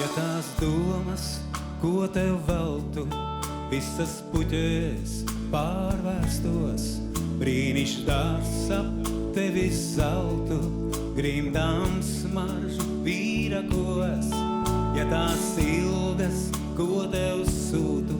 Ja tās domas, ko tev veltu, visas puķēs pārvērstos, brīnišķ dārs ap tevi saltu, grimdām smaržu vīrakos. Ja tās ilgas, ko tev sūtu,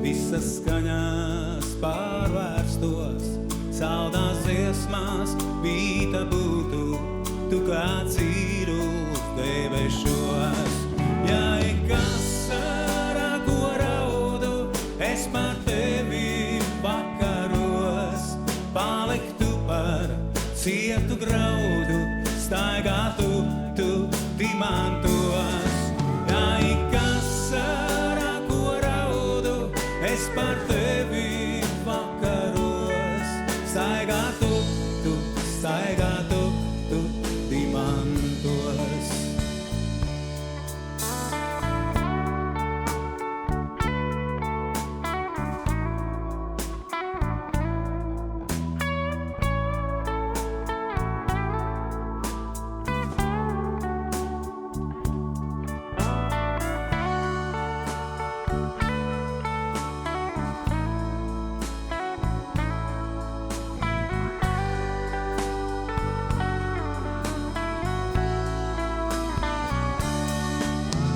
visas skaņās pārvērstos, saldās dziesmās vīta būtu, tu kā cīrulis debešos. Ja ik vasarā, ko raudu, es par tevi vakaros, paliktu par cietu graudu, staigātu tu dimantos. Ja ik vasarā, ko raudu, es par tevi vakaros, staigātu tu dimantos.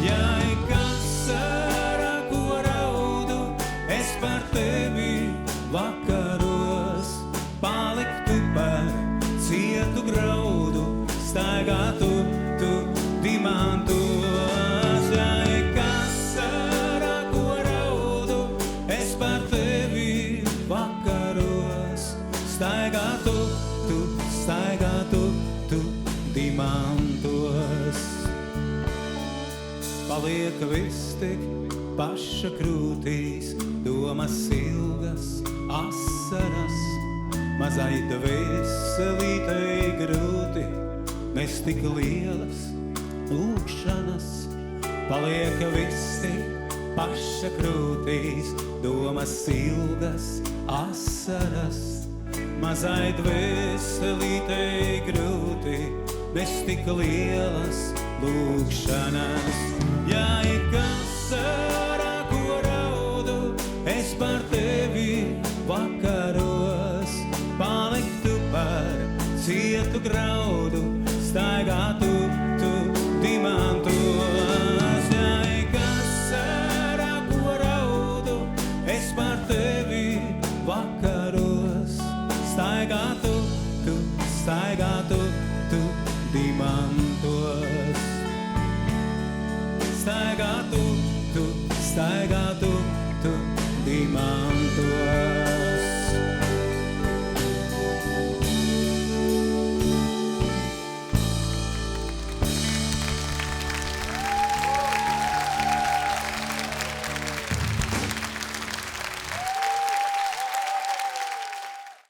Ja ik vasarā, ko raudu, es par tevi vakaros, paliktu par cietu graudu, staigātu tu dimantos. Ja ik vasarā, ko raudu, es par tevi vakaros, staigātu tu dimantos. Paliek viss tik paša krūtīs, domas ilgas, asaras, mazai dvēselītei grūti, nes tik lielas lūkšanas. Paliek viss tik paša krūtīs, domas ilgas, asaras, mazai dvēselītei grūti, nes tik lielas lūkšanas.